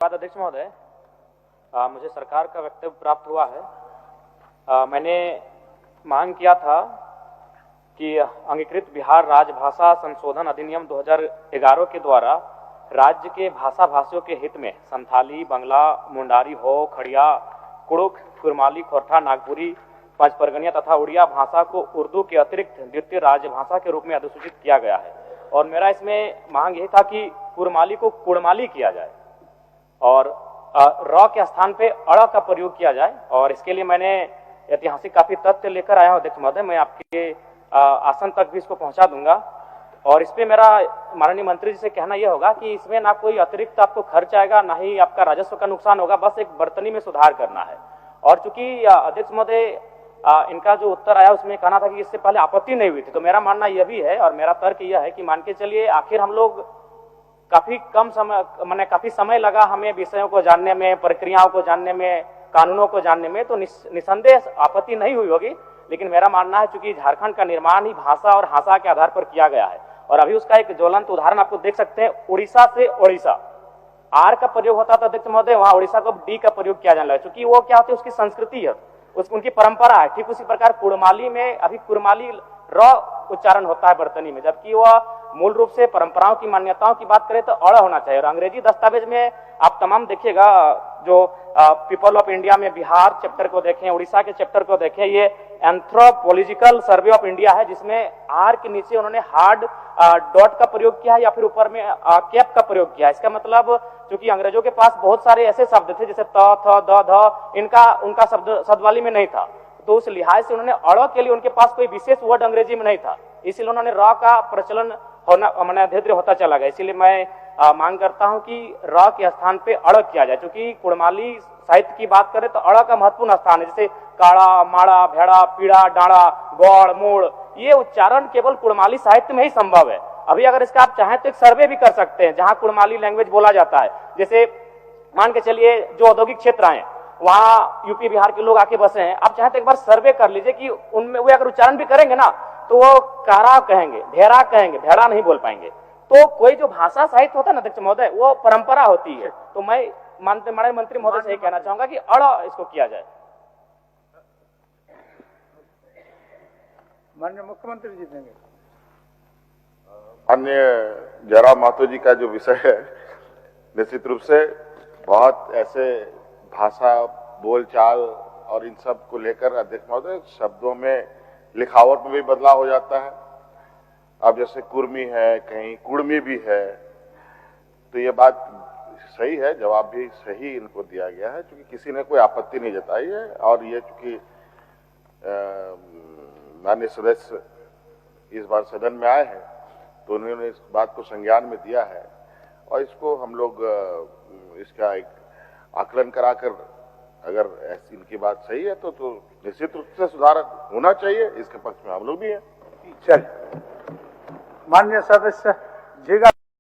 अध्यक्ष महोदय, मुझे सरकार का वक्तव्य प्राप्त हुआ है। मैंने मांग किया था कि अंगीकृत बिहार राजभाषा संशोधन अधिनियम 2011 के द्वारा राज्य के भाषा भाषियों के हित में संथाली, बंगला, मुंडारी, हो, खड़िया, कुड़ुख, कुरमाली, खोरठा, नागपुरी, पंचपरगनिया तथा उड़िया भाषा को उर्दू के अतिरिक्त द्वितीय राजभाषा के रूप में अधिसूचित किया गया है। और मेरा इसमें मांग यही था कि कुरमाली को कुड़माली किया जाए और र के स्थान पे अड़ का प्रयोग किया जाए। और इसके लिए मैंने ऐतिहासिक काफी तथ्य लेकर आया हूं अध्यक्ष महोदय, मैं आपके आसन तक भी इसको पहुंचा दूंगा। और इस पे मेरा माननीय मंत्री जी से कहना यह होगा कि इसमें ना कोई अतिरिक्त आपको खर्च आएगा, ना ही आपका राजस्व का नुकसान होगा, बस एक बर्तनी में सुधार करना है। और चूंकि अध्यक्ष महोदय इनका जो उत्तर आया उसमें कहना था कि इससे पहले आपत्ति नहीं हुई थी, तो मेरा मानना यह भी है और मेरा तर्क यह है कि मान के चलिए आखिर हम लोग काफी समय लगा हमें विषयों को जानने में, प्रक्रियाओं को जानने में, कानूनों को जानने में, तो निसंदेह आपत्ति नहीं हुई होगी। लेकिन मेरा मानना है चूंकि झारखंड का निर्माण ही भाषा और हासा के आधार पर किया गया है और अभी उसका एक ज्वलंत उदाहरण आपको देख सकते हैं। उड़ीसा से ओडिशा आर का प्रयोग होता था अध्यक्ष महोदय, वहां उड़ीसा को डी का प्रयोग किया जाने लगा, चूंकि वो क्या होती है, उसकी संस्कृति है, उनकी परंपरा है। ठीक उसी प्रकार कुड़माली में अभी कुरमाली र उच्चारण होता है बर्तनी में, जबकि वह मूल रूप से परंपराओं की मान्यताओं की बात करें तो अड़ होना चाहिए। और अंग्रेजी दस्तावेज में आप तमाम देखिएगा, जो पीपल ऑफ इंडिया में बिहार चैप्टर को देखें, उड़ीसा के चैप्टर को देखें, ये एंथ्रोपोलॉजिकल सर्वे ऑफ इंडिया है जिसमें आर के नीचे उन्होंने हार्ड डॉट का प्रयोग किया है या फिर ऊपर में कैप का प्रयोग किया है। इसका मतलब क्योंकि अंग्रेजों के पास बहुत सारे ऐसे शब्द थे जैसे त, थ, द, ध, उनका शब्दवाली में नहीं था, तो उस लिहाज से उन्होंने अड़ के लिए उनके पास कोई विशेष वर्ड अंग्रेजी में नहीं था, इसलिए उन्होंने र का प्रचलन होना धीरे धीरे होता चला गया। इसीलिए मैं मांग करता हूं कि र के स्थान पे अड़ किया जाए। क्योंकि कुड़माली साहित्य की बात करें तो अड़ का महत्वपूर्ण स्थान है, जैसे काड़ा, माड़ा, भेड़ा, पीड़ा, डाड़ा, गौड़, मोड़, ये उच्चारण केवल कुड़माली साहित्य में ही संभव है। अभी अगर इसका आप चाहें तो एक सर्वे भी कर सकते हैं जहां कुड़माली लैंग्वेज बोला जाता है। जैसे मान के चलिए जो औद्योगिक क्षेत्र हैं वहां यूपी बिहार के लोग आके बसे हैं, आप चाहें तो एक बार सर्वे कर लीजिए कि उनमें वे अगर उच्चारण भी करेंगे ना तो वो कारा कहेंगे, भेड़ा कहेंगे, भेड़ा नहीं बोल पाएंगे। तो कोई जो भाषा साहित्य होता है ना अध्यक्ष महोदय, वो परंपरा होती है। तो मैं माननीय मंत्री महोदय से कहना चाहूंगा कि अड़ इसको किया जाए। माननीय मुख्यमंत्री जी देंगे। माननीय जयराम महतो जी का जो विषय है, निश्चित रूप से बहुत ऐसे भाषा, बोलचाल और इन सब को लेकर अध्यक्ष महोदय शब्दों में, लिखावट में भी बदलाव हो जाता है। अब जैसे कुर्मी है, कहीं कुड़मी भी है, तो ये बात सही है, जवाब भी सही इनको दिया गया है, क्योंकि किसी ने कोई आपत्ति नहीं जताई है। और ये चूंकि माननीय सदस्य इस बार सदन में आए हैं तो उन्होंने इस बात को संज्ञान में दिया है और इसको हम लोग इसका एक आकलन कराकर अगर ऐसी इनकी बात सही है तो निश्चित रूप से सुधार होना चाहिए, इसके पक्ष में हम लोग भी हैं। चल माननीय सदस्य जी।